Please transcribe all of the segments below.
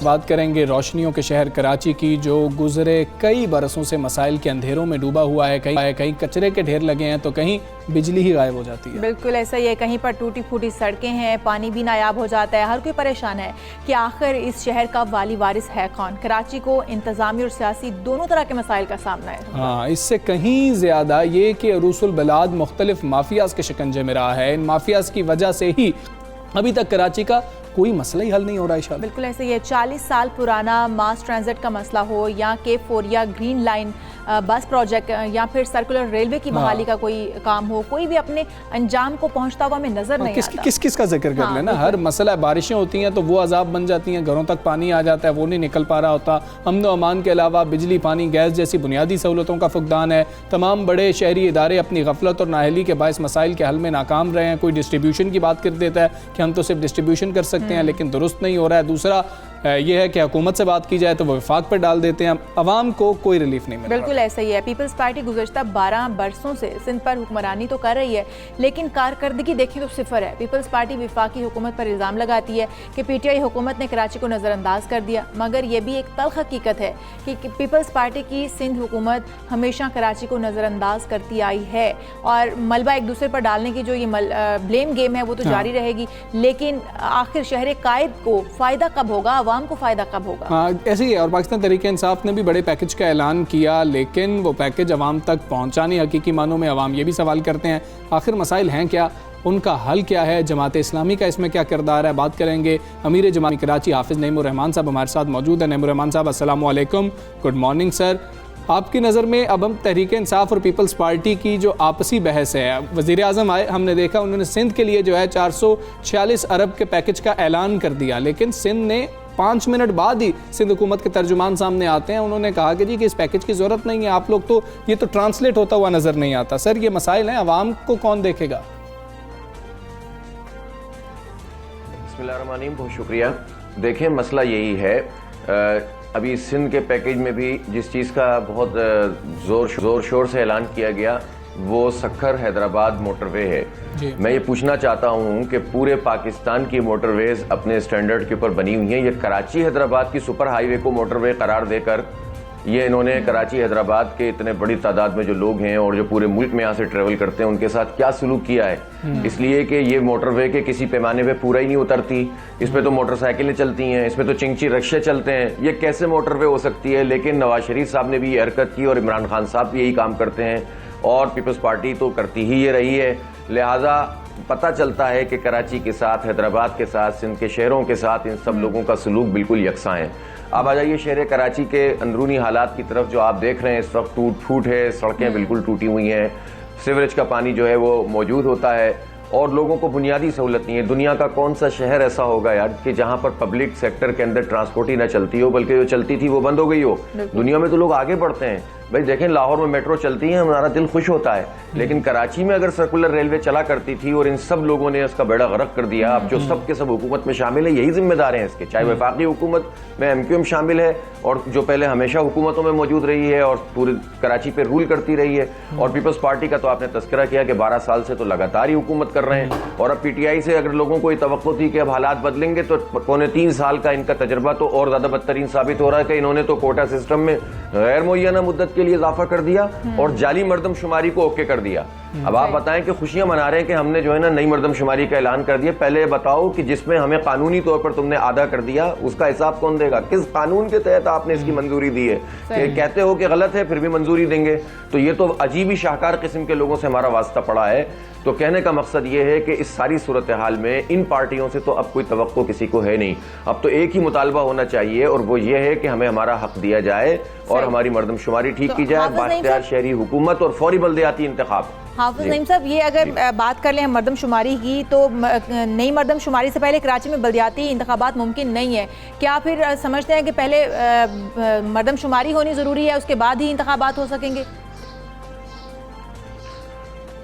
بات کریں گے روشنیوں کے شہر کراچی کی، جو گزرے کئی برسوں سے مسائل کے اندھیروں میں ڈوبا ہوا ہے۔ کہیں کچرے کے ڈھیر لگے ہیں تو کہیں بجلی ہی غائب ہو جاتی ہے۔ بالکل ایسا ہی ہے، کہیں پر ٹوٹی پھوٹی سڑکیں ہیں، پانی بھی نایاب ہو جاتا ہے۔ ہر کوئی پریشان ہے کہ آخر اس شہر کا والی وارث ہے کون۔ کراچی کو انتظامی اور سیاسی دونوں طرح کے مسائل کا سامنا ہے۔ ہاں، اس سے کہیں زیادہ یہ کہ عروس البلاد مختلف مافیاز کے شکنجے میں رہا ہے۔ ان مافیاز کی وجہ سے ہی ابھی تک کراچی کا کوئی مسئلہ ہی حل نہیں ہو رہا ہے۔ بالکل ایسے یہ 40 سال پرانا ماس ٹرانزٹ کا مسئلہ ہو یا کیپ فور یا گرین لائن بس پروجیکٹ یا پھر سرکولر ریلوے کی بحالی کا کوئی کام ہو، کوئی بھی اپنے انجام کو پہنچتا ہوا ہمیں نظر نہیں آتا۔ کس کا ذکر کر لینا، ہر مسئلہ بارشیں ہوتی ہیں تو وہ عذاب بن جاتی ہیں، گھروں تک پانی آ جاتا ہے، وہ نہیں نکل پا رہا ہوتا۔ امن و امان کے علاوہ بجلی، پانی، گیس جیسی بنیادی سہولتوں کا فقدان ہے۔ تمام بڑے شہری ادارے اپنی غفلت اور نااہلی کے باعث مسائل کے حل میں ناکام رہے ہیں۔ کوئی ڈسٹریبیوشن کی بات کر دیتا ہے کہ ہم تو صرف ڈسٹریبیوشن کر سکتے ہیں، لیکن درست نہیں ہو رہا ہے۔ دوسرا یہ ہے کہ حکومت سے بات کی جائے تو وہ وفاق پر ڈال دیتے ہیں، عوام کو کوئی ریلیف نہیں مل رہا۔ بالکل ایسا ہی ہے۔ پیپلز پارٹی گزشتہ 12 برسوں سے سندھ پر حکمرانی تو کر رہی ہے، لیکن کارکردگی دیکھیں تو صفر ہے۔ پیپلز پارٹی وفاقی حکومت پر الزام لگاتی ہے کہ پی ٹی آئی حکومت نے کراچی کو نظر انداز کر دیا، مگر یہ بھی ایک تلخ حقیقت ہے کہ پیپلز پارٹی کی سندھ حکومت ہمیشہ کراچی کو نظر انداز کرتی آئی ہے، اور ملبہ ایک دوسرے پر ڈالنے کی جو یہ بلیم گیم ہے وہ تو جاری رہے گی، لیکن آخر شہر قائد کو فائدہ کب ہوگا، عوام کو فائدہ کب ہوگا؟ ہاں ایسے ہی ہے۔ اور پاکستان تحریک انصاف نے بھی بڑے پیکج کا اعلان کیا، لیکن وہ پیکج عوام تک پہنچا نہیں۔ حقیقی معنوں میں عوام یہ بھی سوال کرتے ہیں آخر مسائل ہیں کیا، ان کا حل کیا ہے، جماعت اسلامی کا اس میں کیا کردار ہے۔ بات کریں گے امیر جماعت کراچی حافظ نعیم الرحمان صاحب ہمارے ساتھ موجود ہیں۔ نعیم الرحمان صاحب السلام علیکم، گڈ مارننگ سر۔ آپ کی نظر میں اب ہم تحریک انصاف اور پیپلز پارٹی کی جو آپسی بحث ہے، وزیر اعظم آئے، ہم نے دیکھا انہوں نے سندھ کے لیے جو ہے 446 ارب کے پیکج کا اعلان کر دیا، لیکن سندھ نے 5 منٹ بعد ہی سندھ حکومت کے ترجمان سامنے آتے ہیں، انہوں نے کہا کہ جی کہ اس پیکج کی ضرورت نہیں ہے، آپ لوگ تو یہ تو ٹرانسلیٹ ہوتا ہوا نظر نہیں آتا۔ سر یہ مسائل ہیں، عوام کو کون دیکھے گا؟ بسم اللہ الرحمن الرحیم، بہت شکریہ۔ دیکھیں مسئلہ یہی ہے، ابھی سندھ کے پیکج میں بھی جس چیز کا بہت زور شور سے اعلان کیا گیا وہ سکھر حیدرآباد موٹر وے ہے۔ میں یہ پوچھنا چاہتا ہوں کہ پورے پاکستان کی موٹر ویز اپنے سٹینڈرڈ کے اوپر بنی ہوئی ہیں، یہ کراچی حیدرآباد کی سپر ہائی وے کو موٹر وے قرار دے کر یہ انہوں نے کراچی حیدرآباد کے اتنے بڑی تعداد میں جو لوگ ہیں اور جو پورے ملک میں یہاں سے ٹریول کرتے ہیں ان کے ساتھ کیا سلوک کیا ہے۔ اس لیے کہ یہ موٹر وے کے کسی پیمانے پہ پورا ہی نہیں اترتی، اس پہ تو موٹر سائیکلیں چلتی ہیں، اس پہ تو چنگچی رکشے چلتے ہیں، یہ کیسے موٹر وے ہو سکتی ہے؟ لیکن نواز شریف صاحب نے بھی یہ حرکت کی اور عمران خان صاحب بھی یہی کام کرتے ہیں، اور پیپلز پارٹی تو کرتی ہی یہ رہی ہے۔ لہٰذا پتہ چلتا ہے کہ کراچی کے ساتھ، حیدرآباد کے ساتھ، سندھ کے شہروں کے ساتھ ان سب لوگوں کا سلوک بالکل یکساں ہے۔ اب آ جائیے شہر کراچی کے اندرونی حالات کی طرف، جو آپ دیکھ رہے ہیں اس وقت ٹوٹ پھوٹ ہے، سڑکیں بالکل ٹوٹی ہوئی ہیں، سیوریج کا پانی جو ہے وہ موجود ہوتا ہے، اور لوگوں کو بنیادی سہولت نہیں ہے۔ دنیا کا کون سا شہر ایسا ہوگا یار کہ جہاں پر پبلک سیکٹر کے اندر ٹرانسپورٹ ہی نہ چلتی ہو، بلکہ جو چلتی تھی وہ بند ہو گئی ہو؟ دنیا میں تو لوگ آگے بڑھتے ہیں بھائی، دیکھیں لاہور میں میٹرو چلتی ہے، ہمارا دل خوش ہوتا ہے، لیکن کراچی میں اگر سرکولر ریلوے چلا کرتی تھی اور ان سب لوگوں نے اس کا بیڑا غرق کر دیا، اب جو سب کے سب حکومت میں شامل ہیں یہی ذمہ دار ہیں اس کے، چاہے وفاقی حکومت میں ایم کیو ایم شامل ہے اور جو پہلے ہمیشہ حکومتوں میں موجود رہی ہے اور پورے کراچی پہ رول کرتی رہی ہے، اور پیپلز پارٹی کا تو آپ نے تذکرہ کیا کہ 12 سال سے تو لگاتار ہی حکومت کر رہے ہیں، اور اب پی ٹی آئی سے اگر لوگوں کو یہ توقع تھی کہ اب حالات بدلیں گے تو 2.25 سال کا ان کا تجربہ تو اور زیادہ بدترین ثابت ہو رہا ہے کہ انہوں نے تو کوٹا سسٹم میں غیر معینہ مدت کے لیے اضافہ کر دیا اور جعلی مردم شماری کو اوکے کر دیا۔ اب آپ بتائیں کہ خوشیاں منا رہے ہیں کہ ہم نے جو ہے نا نئی مردم شماری کا اعلان کر دیا، پہلے یہ بتاؤ کہ جس میں ہمیں قانونی طور پر تم نے آدھا کر دیا اس کا حساب کون دے گا؟ کس قانون کے تحت آپ نے اس کی منظوری دی ہے؟ کہ کہتے ہو کہ غلط ہے پھر بھی منظوری دیں گے، تو یہ تو عجیب ہی شاہکار قسم کے لوگوں سے ہمارا واسطہ پڑا ہے۔ تو کہنے کا مقصد یہ ہے کہ اس ساری صورتحال میں ان پارٹیوں سے تو اب کوئی توقع کسی کو ہے نہیں، اب تو ایک ہی مطالبہ ہونا چاہیے اور وہ یہ ہے کہ ہمیں ہمارا حق دیا جائے اور ہماری مردم شماری ٹھیک کی جائے، بااختیار شہری حکومت اور فوری بلدیاتی انتخاب۔ حافظ نعیم صاحب، یہ اگر بات کر لیں مردم شماری کی تو نئی مردم شماری سے پہلے کراچی میں بلدیاتی انتخابات ممکن نہیں ہے، کیا پھر سمجھتے ہیں کہ پہلے مردم شماری ہونی ضروری ہے اس کے بعد ہی انتخابات ہو سکیں گے؟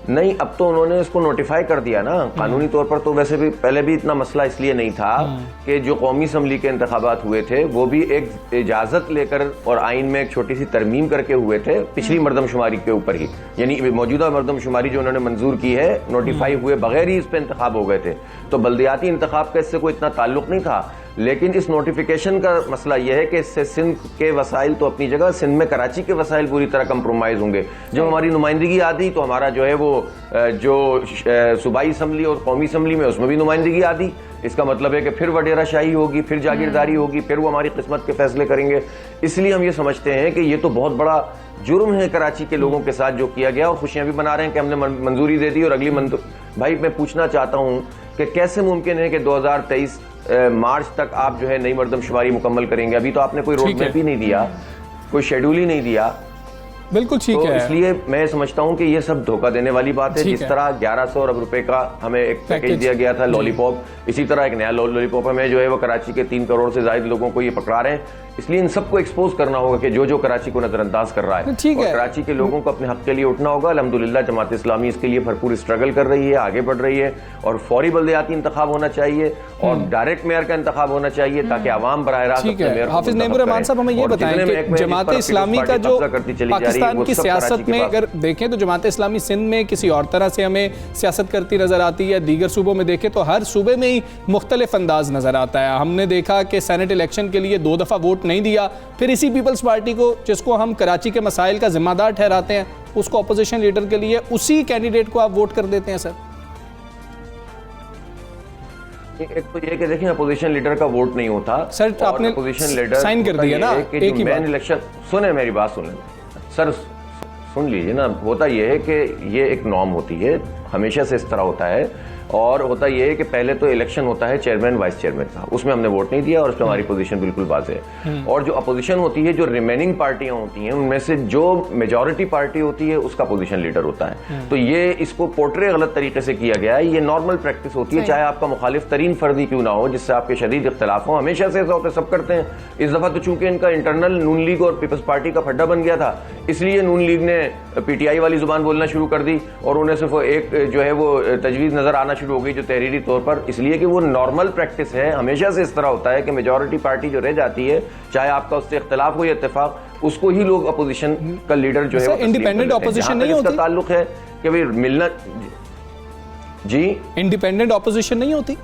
نہیں، اب تو انہوں نے اس کو نوٹیفائی کر دیا نا قانونی طور پر، تو ویسے بھی پہلے بھی اتنا مسئلہ اس لیے نہیں تھا کہ جو قومی اسمبلی کے انتخابات ہوئے تھے وہ بھی ایک اجازت لے کر اور آئین میں ایک چھوٹی سی ترمیم کر کے ہوئے تھے پچھلی مردم شماری کے اوپر ہی، یعنی موجودہ مردم شماری جو انہوں نے منظور کی ہے نوٹیفائی ہوئے بغیر ہی اس پہ انتخاب ہو گئے تھے، تو بلدیاتی انتخاب کا اس سے کوئی اتنا تعلق نہیں تھا۔ لیکن اس نوٹیفیکیشن کا مسئلہ یہ ہے کہ اس سے سندھ کے وسائل تو اپنی جگہ، سندھ میں کراچی کے وسائل پوری طرح کمپرومائز ہوں گے. جب ہماری نمائندگی آدھی تو ہمارا جو ہے وہ جو صوبائی اسمبلی اور قومی اسمبلی میں اس میں بھی نمائندگی آدھی. اس کا مطلب ہے کہ پھر وڈیرہ شاہی ہوگی، پھر جاگیرداری ہوگی، پھر وہ ہماری قسمت کے فیصلے کریں گے. اس لیے ہم یہ سمجھتے ہیں کہ یہ تو بہت بڑا جرم ہے کراچی کے لوگوں کے ساتھ جو کیا گیا، اور خوشیاں بھی منا رہے ہیں کہ ہم نے منظوری دے دی اور اگلی بھائی میں پوچھنا چاہتا ہوں کہ کیسے ممکن ہے کہ 2023 مارچ تک آپ جو ہے نئی مردم شماری مکمل کریں گے؟ ابھی تو آپ نے کوئی روڈ میپ ہی نہیں دیا، کوئی شیڈول ہی نہیں دیا. بالکل ٹھیک ہے. اس لیے میں سمجھتا ہوں کہ یہ سب دھوکہ دینے والی بات ہے. جس طرح 1100 ارب روپے کا ہمیں ایک پیکیج دیا گیا تھا لالی پاپ، اسی طرح ایک نیا لالی پاپ ہمیں جو ہے وہ کراچی کے 3 کروڑ سے زائد لوگوں کو یہ پکڑا رہے ہیں. اس لیے ان سب کو ایکسپوز کرنا ہوگا کہ جو کراچی کو نظر انداز کر رہا ہے، اور کراچی کے لوگوں کو اپنے حق کے لیے اٹھنا ہوگا. الحمدللہ جماعت اسلامی اس کے لیے بھرپور اسٹرگل کر رہی ہے، آگے بڑھ رہی ہے، اور فوری بلدیاتی انتخاب ہونا چاہیے اور ڈائریکٹ میئر کا انتخاب ہونا چاہیے تاکہ عوام براہ راست اپنے میئر کو. حافظ نعیم الرحمان صاحب ہمیں یہ بتائیں کہ جماعت اسلامی کا جو پاکستان کی سیاست میں اگر دیکھیں تو جماعت اسلامی سندھ میں کسی اور طرح سے ہمیں سیاست کرتی نظر آتی ہے، دیگر صوبوں میں دیکھیں تو ہر صوبے میں ہی مختلف انداز نظر آتا ہے. ہم نے دیکھا کہ سینٹ الیکشن کے لیے 2 دفعہ ووٹ نہیں دیا، پھر اسی پیپلز پارٹی کو جس کو ہم کراچی کے مسائل کا ذمہ دار ٹھہراتے ہیں اس کو اپوزیشن لیڈر کے لیے اسی کینڈیڈیٹ کو آپ ووٹ کر دیتے ہیں. سر ایک تو یہ کہ دیکھیں اپوزیشن لیڈر کا ووٹ نہیں ہوتا. سر آپ نے اپوزیشن لیڈر سائن کر دیا نا ایک ہی مین الیکشن. سنیں میری بات سنیں سر، سن لیجئے نا. ہوتا یہ ہے کہ یہ ایک نارم ہوتی ہے، ہمیشہ سے اس طرح ہوتا ہے. اور ہوتا یہ ہے کہ پہلے تو الیکشن ہوتا ہے چیئرمین وائس چیئرمین کا، اس میں ہم نے ووٹ نہیں دیا اور اس میں ہماری پوزیشن بالکل واضح ہے. اور جو اپوزیشن ہوتی ہے، جو ریمیننگ پارٹیاں ہوتی ہیں، ان میں سے جو میجورٹی پارٹی ہوتی ہے اس کا پوزیشن لیڈر ہوتا ہے. تو یہ اس کو پورٹرے غلط طریقے سے کیا گیا ہے. یہ نارمل پریکٹس ہوتی ہے، چاہے آپ کا مخالف ترین فردی کیوں نہ ہو جس سے آپ کے شدید اختلاف ہوں. ہمیشہ سے ایسا ہوتا ہے، سب کرتے ہیں. اس دفعہ تو چونکہ ان کا انٹرنل نون لیگ اور پیپلز پارٹی کا پھڈا بن گیا تھا، اس لیے نون لیگ نے پی ٹی آئی والی زبان بولنا شروع کر دی اور انہیں صرف ایک جو ہے وہ تجویز نظر آنا شروع ہو گئی جو تحریری طور پر. اس لیے کہ وہ نارمل پریکٹس ہے، ہمیشہ سے اس طرح ہوتا ہے کہ میجورٹی پارٹی جو رہ جاتی ہے، چاہے آپ کا اس سے اختلاف ہو یا اتفاق، اس کو ہی لوگ اپوزیشن کا لیڈر جو ہے انڈیپینڈنٹ اپوزیشن نہیں ہوتی. اس کا تعلق ہے کہ بھئی ملنا جی انڈیپینڈنٹ اپوزیشن نہیں ہوتی.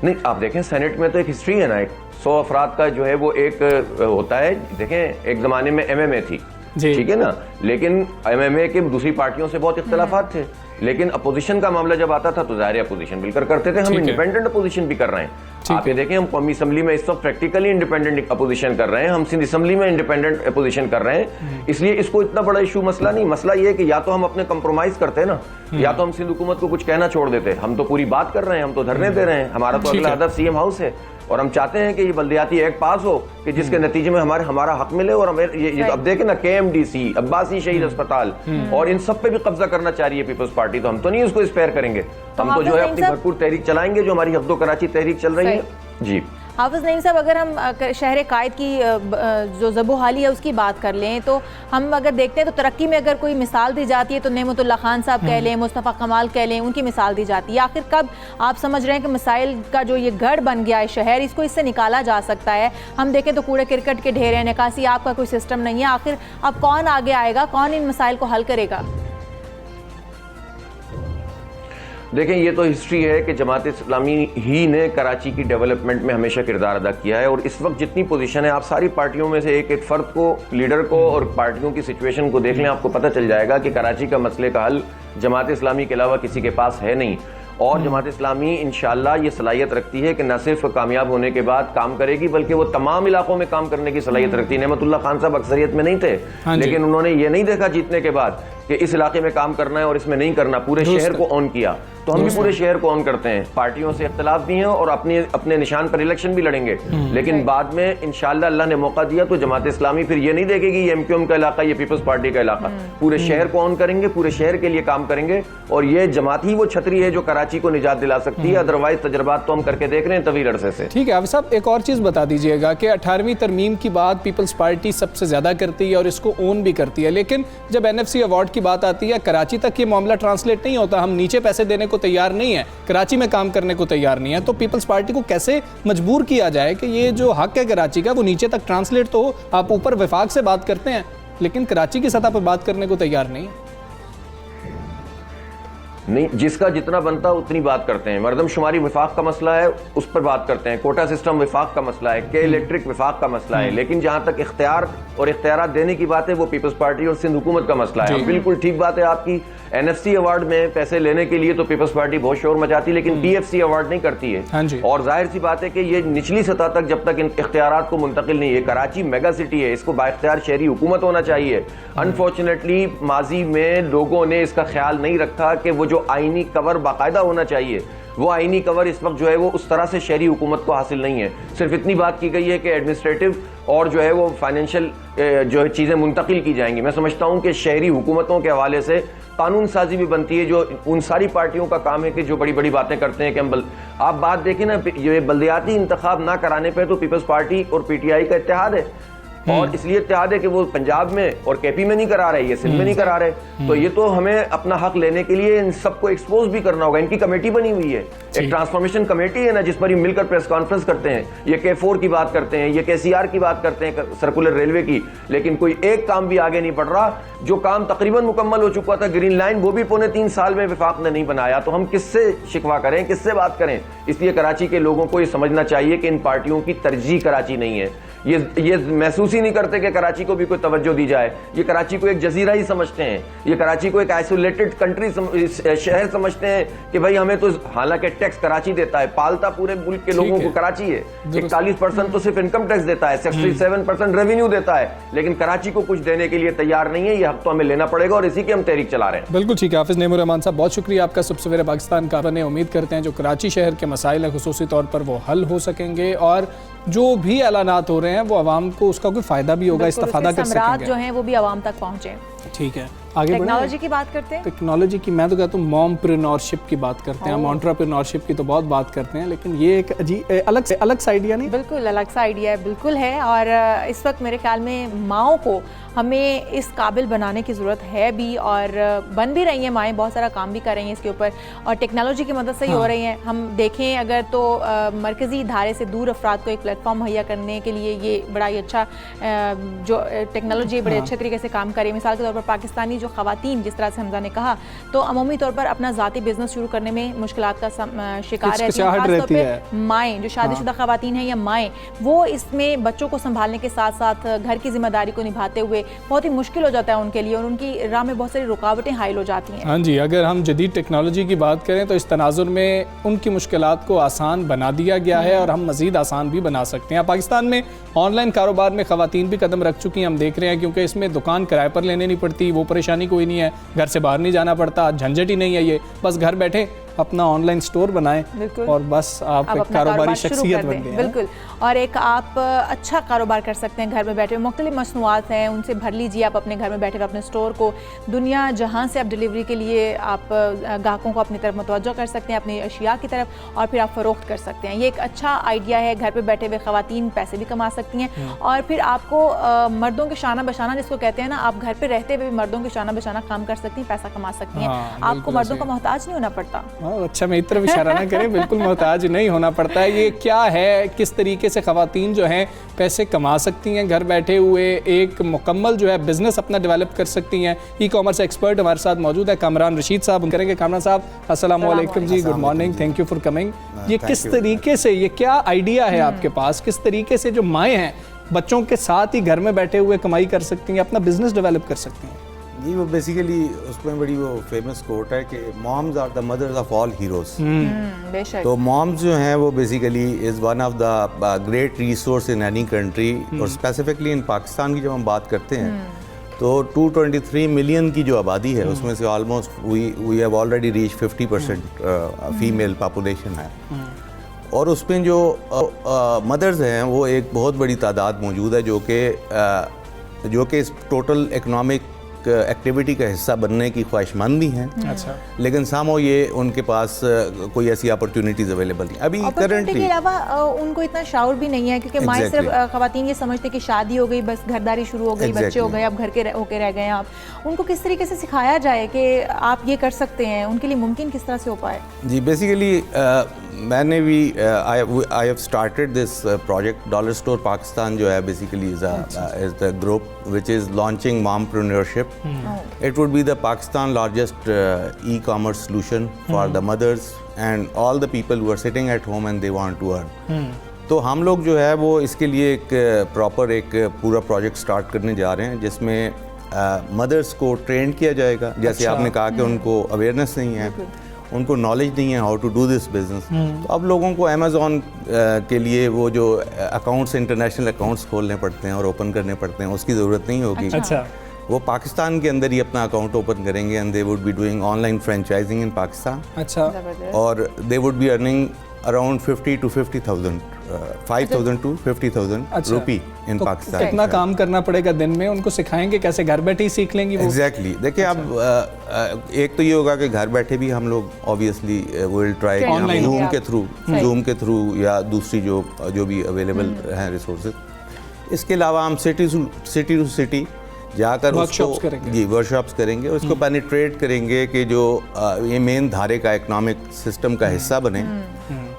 نہیں آپ دیکھیں سینٹ میں تو ایک ہسٹری ہے نا، 100 افراد کا جو ہے وہ ایک ہوتا ہے. دیکھیں ایک زمانے میں MMA تھی، ٹھیک ہے نا، لیکن MMA کے دوسری پارٹیوں سے بہت اختلافات تھے. لیکن اپوزیشن کا معاملہ جب آتا تھا تو ظاہر اپوزیشن مل کر کرتے تھے. ہم انڈیپینڈنٹ اپوزیشن بھی کر رہے ہیں. آپ یہ دیکھیں ہم قومی اسمبلی میں اس وقت پریکٹیکلی انڈیپینڈنٹ اپوزیشن کر رہے ہیں، ہم سندھ اسمبلی میں انڈیپینڈنٹ اپوزیشن کر رہے ہیں. اس لیے اس کو اتنا بڑا ایشو مسئلہ نہیں. مسئلہ یہ ہے کہ یا تو ہم اپنے کمپرومائز کرتے ہیں نا، یا تو ہم سندھ حکومت کو کچھ کہنا چھوڑ دیتے. ہم تو پوری بات کر رہے ہیں، ہم تو دھرنے دے رہے ہیں. ہمارا تو اگلا ہدف CM ہاؤس ہے اور ہم چاہتے ہیں کہ یہ بلدیاتی ایکٹ پاس ہو کہ جس کے نتیجے میں ہمارا حق ملے. اور اب دیکھیں نا KMDC، عباسی شہید اسپتال اور ان سب پہ بھی قبضہ کرنا چاہ رہی ہے پیپلز پارٹی. تو ہم تو نہیں اس کو اسپیئر کریں گے، ہم تو جو ہے اپنی بھرپور تحریک چلائیں گے جو ہماری حفظ و کراچی تحریک چل رہی ہے. جی حافظ نعیم صاحب، اگر ہم شہر قائد کی جو زبو حالی ہے اس کی بات کر لیں تو ہم اگر دیکھتے ہیں تو ترقی میں اگر کوئی مثال دی جاتی ہے تو نعمت اللہ خان صاحب کہہ لیں، مصطفیٰ کمال کہہ لیں، ان کی مثال دی جاتی ہے. آخر کب آپ سمجھ رہے ہیں کہ مسائل کا جو یہ گڑھ بن گیا ہے شہر، اس کو اس سے نکالا جا سکتا ہے؟ ہم دیکھیں تو کوڑے کرکٹ کے ڈھیر ہیں، نکاسی آپ کا کوئی سسٹم نہیں ہے. آخر اب کون آگے آئے گا، کون ان مسائل کو حل کرے گا؟ دیکھیں یہ تو ہسٹری ہے کہ جماعت اسلامی ہی نے کراچی کی ڈیولپمنٹ میں ہمیشہ کردار ادا کیا ہے. اور اس وقت جتنی پوزیشن ہے، آپ ساری پارٹیوں میں سے ایک ایک فرد کو، لیڈر کو اور پارٹیوں کی سچویشن کو دیکھ لیں، آپ کو پتہ چل جائے گا کہ کراچی کا مسئلے کا حل جماعت اسلامی کے علاوہ کسی کے پاس ہے نہیں. اور جماعت اسلامی انشاءاللہ یہ صلاحیت رکھتی ہے کہ نہ صرف کامیاب ہونے کے بعد کام کرے گی بلکہ وہ تمام علاقوں میں کام کرنے کی صلاحیت رکھتی ہے. نعمت اللہ خان صاحب اکثریت میں نہیں تھے، لیکن انہوں نے یہ نہیں دیکھا جیتنے کے بعد کہ اس علاقے میں کام کرنا ہے اور اس میں نہیں کرنا. پورے شہر کو آن کیا. تو ہم بھی پورے شہر کو آن کرتے ہیں. پارٹیوں سے اختلاف بھی ہیں اور اپنے نشان پر الیکشن بھی لڑیں گے، لیکن بعد میں انشاءاللہ اللہ نے موقع دیا تو جماعت اسلامی پھر یہ نہیں دیکھے گی یہ MQM کا علاقہ، یہ پیپلز پارٹی کا علاقہ. پورے شہر کو آن کریں گے، پورے شہر کے لیے کام کریں گے. اور یہ جماعت ہی وہ چھتری ہے جو کراچی کو نجات دلا سکتی ہے. ادروائز تجربات تو ہم کر کے دیکھ رہے ہیں طویل عرصے سے. ٹھیک ہے حافظ صاحب، ایک اور چیز بتا دیجئے گا کہ 18ویں ترمیم کی بات پیپلز پارٹی سب سے زیادہ کرتی ہے اور اس کو اون بھی کرتی ہے، لیکن جب NFC ایوارڈ کی بات آتی ہے کراچی تک یہ معاملہ ٹرانسلیٹ نہیں ہوتا. ہم نیچے پیسے دینے کو تیار نہیں ہیں، کراچی میں کام کرنے کو تیار نہیں ہے. تو پیپلز پارٹی کو کیسے مجبور کیا جائے کہ یہ جو حق ہے کراچی کا وہ نیچے تک ٹرانسلیٹ تو ہو؟ آپ اوپر وفاق سے بات کرتے ہیں لیکن کراچی کی سطح پر بات کرنے کو تیار نہیں ہے. نہیں, جس کا جتنا بنتا اتنی بات کرتے ہیں. مردم شماری وفاق کا مسئلہ ہے اس پر بات کرتے ہیں, کوٹا سسٹم وفاق کا مسئلہ ہے, کے الیکٹرک وفاق کا مسئلہ ہے, لیکن جہاں تک اختیار اور اختیارات دینے کی بات ہے وہ پیپلز پارٹی اور سندھ حکومت کا مسئلہ ہے. بالکل ٹھیک بات ہے آپ کی, این ایف سی ایوارڈ میں پیسے لینے کے لیے تو پیپلز پارٹی بہت شور مچاتی ہے, لیکن پی ایف سی ایوارڈ نہیں کرتی ہے. اور ظاہر سی بات ہے کہ یہ نچلی سطح تک جب تک ان اختیارات کو منتقل نہیں ہے. کراچی میگا سٹی ہے, اس کو بااختیار شہری حکومت ہونا چاہیے. انفارچونیٹلی ماضی میں لوگوں نے اس کا خیال نہیں رکھا کہ وہ جو آئینی کور باقاعدہ ہونا چاہیے, وہ آئینی کور اس وقت جو ہے وہ اس طرح سے شہری حکومت کو حاصل نہیں ہے. صرف اتنی بات کی گئی ہے کہ ایڈمنسٹریٹو اور جو ہے وہ فائنینشیل جو ہے چیزیں منتقل کی جائیں گی. میں سمجھتا ہوں کہ شہری حکومتوں کے حوالے سے قانون سازی بھی بنتی ہے, جو ان ساری پارٹیوں کا کام ہے کہ جو بڑی بڑی باتیں کرتے ہیں کہ ہم آپ بات دیکھیں نا, یہ بلدیاتی انتخاب نہ کرانے پہ تو پیپلز پارٹی اور پی ٹی آئی کا اتحاد ہے, اور اس لیے اتحاد ہے کہ وہ پنجاب میں اور کے پی میں نہیں کرا رہے, یہ سندھ میں نہیں کرا رہے. تو یہ تو ہمیں اپنا حق لینے کے لیے ان سب کو ایکسپوز بھی کرنا ہوگا. ان کی کمیٹی بنی ہوئی ہے, ایک ٹرانسفارمیشن کمیٹی ہے نا, جس پر یہ مل کر پریس کانفرنس کرتے ہیں, یہ K4 کی بات کرتے ہیں, یہ KCR کی بات کرتے ہیں, سرکولر ریلوے کی, لیکن کوئی ایک کام بھی آگے نہیں بڑھ رہا. جو کام تقریباً مکمل ہو چکا تھا, گرین لائن, وہ بھی 3.25 سال میں وفاق نے نہیں بنایا. تو ہم کس سے شکوہ کریں, کس سے بات کریں؟ اس لیے کراچی کے لوگوں کو یہ سمجھنا چاہیے کہ ان پارٹیوں کی ترجیح کراچی نہیں ہے. یہ محسوس ہی نہیں کرتے کہ کراچی کو بھی کوئی توجہ دی جائے. یہ کراچی کو ایک جزیرہ ہی سمجھتے ہیں, یہ کراچی کو ایک آئسولیٹڈ کنٹری شہر سمجھتے ہیں کہ بھائی ہمیں تو, حالانکہ ٹیکس کراچی دیتا ہے, پالتا پورے ملک کے لوگوں کو کراچی ہے. 41% تو صرف انکم ٹیکس دیتا ہے, 67% ریونیو دیتا ہے, لیکن کراچی کو کچھ دینے کے لیے تیار نہیں ہے. یہ حق تو ہمیں لینا پڑے گا اور اسی کی ہم تحریک چلا رہے ہیں. بالکل ٹھیک ہے. حافظ نعیم الرحمان صاحب, بہت شکریہ آپ کا. سب سویرے پاکستان کا بنے, امید کرتے ہیں جو کراچی شہر کے مسائل ہیں خصوصی طور پر وہ حل ہو سکیں گے, اور جو بھی اعلانات ہو رہے ہیں وہ عوام کو اس کا کوئی فائدہ بھی ہوگا, استفادہ کر سکیں گے, جو ہیں وہ بھی عوام تک پہنچیں. ٹھیک ہے, آگے بڑھیں. ٹیکنالوجی کی بات کرتے ہیں. ٹیکنالوجی کی میں تو کہتا ہوں مومپرینورشپ کی بات کرتے ہیں, ہم انٹرپرینورشپ کی تو بہت بات کرتے ہیں, لیکن یہ ایک الگ سا آئیڈیا نہیں. بالکل الگ سا آئیڈیا ہے, بالکل ہے. اور اس وقت میرے خیال میں ماؤں کو ہمیں اس قابل بنانے کی ضرورت ہے بھی, اور بن بھی رہی ہیں مائیں, بہت سارا کام بھی کر رہی ہیں اس کے اوپر, اور ٹیکنالوجی کی مدد سے ہی ہو رہی ہیں. ہم دیکھیں اگر تو مرکزی ادارے سے دور افراد کو ایک پلیٹ فارم مہیا کرنے کے لیے یہ بڑا ہی اچھا جو ٹیکنالوجی بڑے اچھے طریقے سے کام کر رہی ہے. مثال کے طور پر پاکستانی جو خواتین, جس طرح سے حمزہ نے کہا, تو عمومی طور پر اپنا ذاتی بزنس شروع کرنے میں مشکلات کا شکار رہتی ہیں, خاص طور پہ مائیں جو شادی شدہ خواتین ہیں یا مائیں, وہ اس میں بچوں کو سنبھالنے کے ساتھ ساتھ گھر کی ذمہ داری کو نبھاتے ہوئے بہت ہی مشکل ہو جاتا ہے ان کے لیے, اور ان کی راہ میں بہت ساری رکاوٹیں حائل ہو جاتی ہیں. ہاں جی, اگر ہم جدید ٹیکنالوجی کی بات کریں تو اس تناظر میں ان کی مشکلات کو آسان بنا دیا گیا ہے, اور ہم مزید آسان بھی بنا سکتے ہیں. پاکستان میں آن لائن کاروبار میں خواتین بھی قدم رکھ چکی ہیں, ہم دیکھ رہے ہیں, کیونکہ اس میں دکان کرائے پر لینے نہیں پڑتی, وہ پریشانی کوئی نہیں ہے, گھر سے باہر نہیں جانا پڑتا, جھنجھٹ ہی نہیں ہے, یہ بس گھر بیٹھے اپنا آن لائن سٹور بنائیں اور بس آپ ایک کاروباری شخصیت بن گئے. بالکل, اور ایک آپ اچھا کاروبار کر سکتے ہیں گھر میں بیٹھے. مختلف مصنوعات ہیں, ان سے بھر لیجیے آپ اپنے گھر میں بیٹھے اپنے سٹور کو. دنیا جہاں سے آپ ڈیلیوری کے لیے آپ گاہکوں کو اپنی طرف متوجہ کر سکتے ہیں, اپنی اشیاء کی طرف, اور پھر آپ فروخت کر سکتے ہیں. یہ ایک اچھا آئیڈیا ہے. گھر پہ بیٹھے ہوئے خواتین پیسے بھی کما سکتی ہیں, اور پھر آپ کو مردوں کے شانہ بشانہ جس کو کہتے ہیں نا, آپ گھر پہ رہتے ہوئے بھی مردوں کے شانہ بشانہ کام کر سکتی ہیں, پیسہ کما سکتی ہیں. آپ کو مردوں کا محتاج نہیں ہونا پڑتا. اچھا, میں اتنا اشارہ نہ کریں, بالکل محتاج نہیں ہونا پڑتا ہے. یہ کیا ہے, کس طریقے سے خواتین جو ہیں پیسے کما سکتی ہیں گھر بیٹھے ہوئے, ایک مکمل جو ہے بزنس اپنا ڈیولپ کر سکتی ہیں. ای کامرس ایکسپرٹ ہمارے ساتھ موجود ہے کامران رشید صاحب, کریں گے. کامران صاحب السلام علیکم جی, good morning, thank you for coming. یہ کس طریقے سے, یہ کیا آئیڈیا ہے آپ کے پاس, کس طریقے سے جو مائیں ہیں بچوں کے ساتھ ہی گھر میں بیٹھے ہوئے کمائی کر سکتی ہیں, اپنا بزنس ڈیولپ کر سکتی ہیں؟ جی, وہ بیسیکلی اس میں بڑی وہ فیمس کوٹ ہے کہ moms are the mothers of all heroes. تو مومز جو ہیں وہ basically is one of the great resource in any country, اور اسپیسیفکلی ان پاکستان کی جب ہم بات کرتے ہیں تو 223 ملین کی جو آبادی ہے اس میں سے almost we have already reach 50% female population ہے, اور اس میں جو مدرز ہیں وہ ایک بہت بڑی تعداد موجود ہے جو کہ اس ٹوٹل اکنامک ایکٹیویٹی کا حصہ بننے کی خواہش مند بھی ہیں. اچھا, لیکن سامو یہ ان کے پاس کوئی ایسی اپرچونیٹیز اویلیبل نہیں ابھی کرنٹلی. کے علاوہ ان کو اتنا شعور بھی نہیں ہے, کیونکہ مائیں صرف خواتین یہ سمجھتے کہ شادی ہو گئی بس گھرداری شروع ہو گئی, بچے ہو گئے, اب گھر کے ہو کے رہ گئے ہیں. آپ ان کو کس طریقے سے سکھایا جائے کہ آپ یہ کر سکتے ہیں, ان کے لیے ممکن کس طرح سے ہو پائے؟ جی, بیسیکلی میں نے بھی I have started this project. Dollar Store Pakistan جو ہے basically is the group which is launching mompreneurship. It would be the Pakistan largest e-commerce solution for the mothers and all the people who are sitting at home and they want to earn. تو ہم لوگ جو ہے وہ اس کے لیے ایک proper ایک پورا پروجیکٹ سٹارٹ کرنے جا رہے ہیں جس میں مدرس کو ٹرین کیا جائے گا. جیسے آپ نے کہا کہ ان کو اویئرنیس نہیں ہے, ان کو نالج نہیں ہے how to do this business. تو اب لوگوں کو امیزون کے لیے وہ جو اکاؤنٹس انٹرنیشنل اکاؤنٹس کھولنے پڑتے ہیں اور اوپن کرنے پڑتے ہیں اس کی ضرورت نہیں ہوگی. وہ پاکستان کے اندر ہی اپنا اکاؤنٹ اوپن کریں گے and they would be doing online franchising in Pakistan. اور they would be earning around 50 to 50,000 5,000 to 50,000 rupee in Pakistan. کتنا کام کرنا پڑے گا دن میں, ان کو سکھائیں گے کیسے, گھر بیٹھے ہی سیکھ لیں گے وہ؟ ایگزیکٹلی. دیکھیں اب ایک تو یہ ہوگا کہ گھر بیٹھے بھی ہم لوگ آبویسلی ول ٹرائی زوم کے تھرو یا دوسری جو بھی اویلیبل ہیں ریسورسز. اس کے علاوہ ہم سٹی ٹو سٹی جا کر ورکشاپس کریں گے اور اس کو پینیٹریٹ کریں گے کہ جو یہ مین دھارے کا اکنامک سسٹم کا حصہ بنے.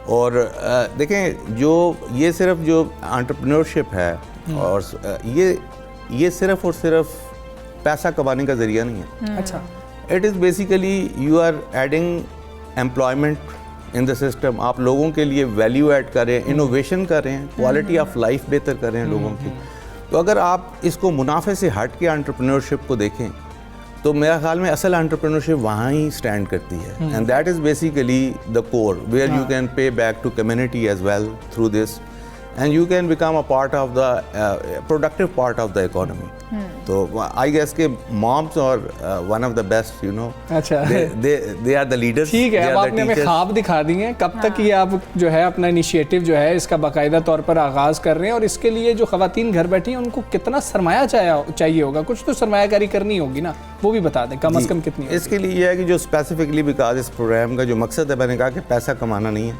اور دیکھیں جو یہ صرف جو انٹرپرینورشپ ہے اور یہ صرف اور صرف پیسہ کمانے کا ذریعہ نہیں ہے. اچھا, it is basically you are adding employment in the system. آپ لوگوں کے لیے ویلیو ایڈ کر رہے ہیں, انوویشن کر رہے ہیں, کوالٹی آف لائف بہتر کر رہے ہیں لوگوں کی. تو اگر آپ اس کو منافع سے ہٹ کے انٹرپرینورشپ کو دیکھیں تو میرا خیال میں اصل انٹرپرینورشپ وہاں ہی اسٹینڈ کرتی ہے. And that is basically the core where you can pay back to community as well through this and you can become a part of the productive part of the economy. تو I guess کہ moms اور one of the best you know they are the leaders. ٹھیک ہے, اب آپ نے ہمیں خواب دکھا دیے ہیں. کب تک یہ آپ جو ہے اپنا انیشیٹو جو ہے اس کا باقاعدہ طور پر آغاز کر رہے ہیں, اور اس کے لیے جو خواتین گھر بیٹھی ہیں ان کو کتنا سرمایہ چاہیے ہوگا؟ کچھ تو سرمایہ کاری کرنی ہوگی نا, وہ بھی بتا دیں کم از کم کتنی. اس کے لیے یہ ہے کہ جو اسپیسیفکلی بیکاز اس پروگرام کا جو مقصد ہے, میں نے کہا کہ پیسہ کمانا نہیں ہے,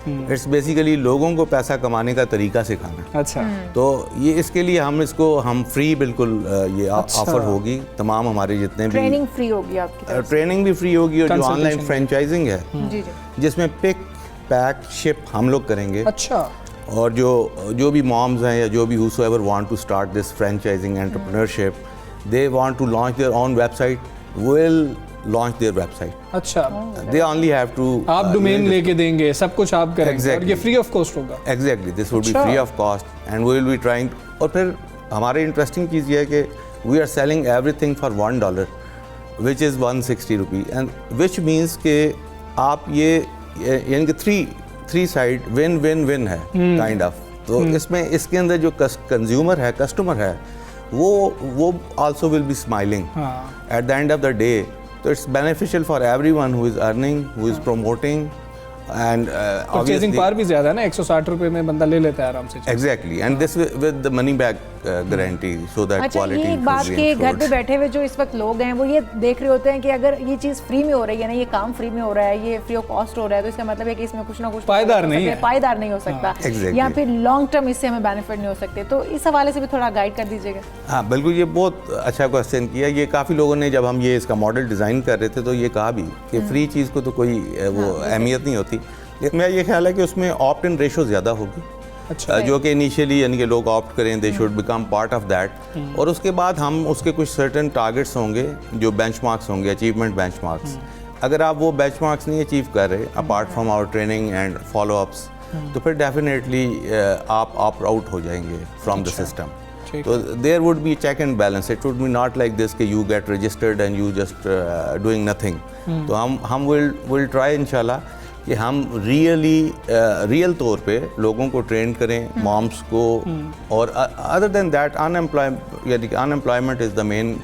اٹس بیسیکلی لوگوں کو پیسہ کمانے کا طریقہ سکھانا. اچھا, تو یہ اس کے لیے ہم فری بالکل یہ آفر ہوگی. تمام ہمارے جتنے بھی ٹریننگ فری ہوگی, آپ کی ٹریننگ بھی فری ہوگی, اور جو آن لائن فرینچائزنگ ہے جس میں پک پیک شپ ہم لوگ کریں گے. اچھا, اور جو بھی مامز ہیں یا جو بھی whosoever ever want to start this franchising entrepreneurship, they want to launch their own website, will launch their website. اچھا, they only have to آپ ڈومین لے کے دیں گے, سب کچھ آپ کریں گے, اور یہ فری آف کاسٹ ہوگا. Exactly, this would be free of cost and we will be trying. اور پھر ہمارے انٹرسٹنگ چیز یہ ہے کہ we are selling everything for $1 which is 160 rupee, and which means کہ آپ یہ یعنی کہ three side win ہے kind of. تو اس میں اس کے اندر جو کنزیومر ہے, کسٹمر ہے, وہ also will be smiling at the end of the day. So it's beneficial for everyone who is earning, who is promoting, and purchasing power بھی زیادہ ہے نا, 160 روپے میں بندہ لے لیتا ہے آرام سے. Exactly, and this with the money back guarantee so that quality. اچھا, یہ بات کہ گھر پہ بیٹھے ہوئے جو اس وقت لوگ ہیں وہ یہ دیکھ رہے ہوتے ہیں کہ اگر یہ چیز فری میں ہو رہی ہے نا, یہ کام فری میں ہو رہا ہے, یہ فری آف کاسٹ ہو رہا ہے, تو اس کا مطلب ہے کہ اس میں کچھ نہ کچھ پائیدار نہیں ہو سکتا, یا پھر لانگ ٹرم اس سے ہمیں بینیفٹ نہیں ہو سکتے. تو اس حوالے سے بھی تھوڑا گائیڈ کر دیجیے گا. ہاں بالکل, یہ بہت اچھا کوشچن کیا. یہ کافی لوگوں نے جب ہم یہ اس کا ماڈل ڈیزائن کر رہے تھے تو یہ کہا بھی کہ فری چیز کو تو کوئی وہ اہمیت نہیں ہوتی. میرا یہ خیال ہے کہ اس میں آپٹ ان ریشو زیادہ ہوگی, جو کہ انیشیلی یعنی کہ لوگ آپٹ کریں, they should become part of that. اور اس کے بعد ہم اس کے کچھ سرٹن ٹارگیٹس ہوں گے جو بینچ مارکس ہوں گے, اچیومنٹ بینچ مارکس. اگر آپ وہ بینچ مارکس نہیں اچیو کر رہے apart from our training and follow ups, تو پھر ڈیفینیٹلی آپ آپٹ آؤٹ ہو جائیں گے فرام دا سسٹم. تو there would be check and balance. It would be not like this کہ you get registered and you just doing nothing. تو ہم will try انشاءاللہ کہ ہم ریئل طور پہ لوگوں کو ٹرین کریں, مامس کو. اور other than that in employment is the main.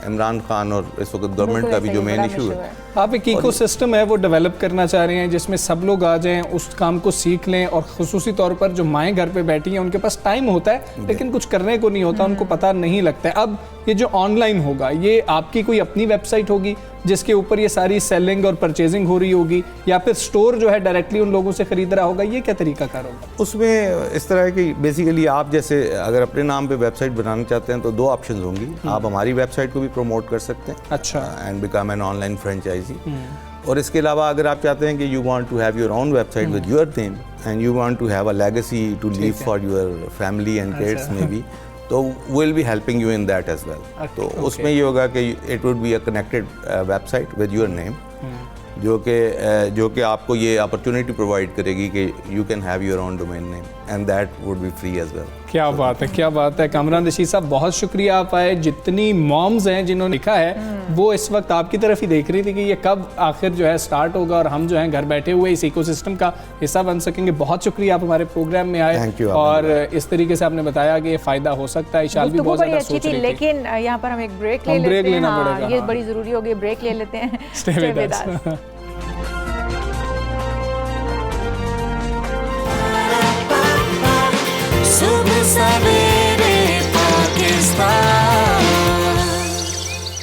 Imran Khan اور اس وقت گورنمنٹ کا بھی جو مین ایشو ہے, آپ ایک ایکو سسٹم ہے وہ ڈیولپ کرنا چاہ رہے ہیں جس میں سب لوگ آ جائیں, اس کام کو سیکھ لیں, اور خصوصی طور پر جو مائیں گھر پہ بیٹھی ہیں ان کے پاس ٹائم ہوتا ہے لیکن کچھ کرنے کو نہیں ہوتا, ان کو پتہ نہیں لگتا ہے. اب یہ جو آن لائن ہوگا, یہ آپ کی کوئی اپنی ویب سائٹ ہوگی جس کے اوپر یہ ساری سیلنگ اور پرچیزنگ ہو رہی ہوگی, یا پھر اسٹور جو ہے ڈائریکٹلی ان لوگوں سے خرید رہا ہوگا, یہ کیا طریقہ کار ہوگا؟ اس میں اس طرح ہے کہ بیسیکلی آپ جیسے اگر اپنے نام پہ ویب سائٹ بنانا چاہتے ہیں تو دو آپشنز ہوں گی. آپ ہماری ویب سائٹ کو بھی پروموٹ کر سکتے ہیں, اچھا, and become an online franchisee. اور اس کے علاوہ اگر آپ چاہتے ہیں کہ you want to have your own website with your name and you want to have a legacy to leave for your family and kids میں بھی، تو will be helping you in that as well. تو اس میں یہ ہوگا کہ it would be a connected website with your نیم، جو کہ آپ کو یہ اپرچونیٹی پرووائڈ کرے گی کہ you can have your own domain name and that would be free as well. کیا بات ہے، کیا بات ہے. کامران رشید صاحب بہت شکریہ آپ آئے. جتنی مومز ہیں جنہوں نے لکھا ہے وہ اس وقت آپ کی طرف ہی دیکھ رہی تھی کہ یہ کب آخر جو ہے سٹارٹ ہوگا اور ہم جو ہیں گھر بیٹھے ہوئے اس ایکو سسٹم کا حصہ بن سکیں گے. بہت شکریہ آپ ہمارے پروگرام میں آئے اور اس طریقے سے آپ نے بتایا کہ یہ فائدہ ہو سکتا ہے. ایشال بھی بہت زیادہ سوچ رہی تھی لیکن یہاں پر ہم ایک بریک لے لیتے ہیں. یہ بڑی ضروری ہوگی، بریک لے لیتے ہیں.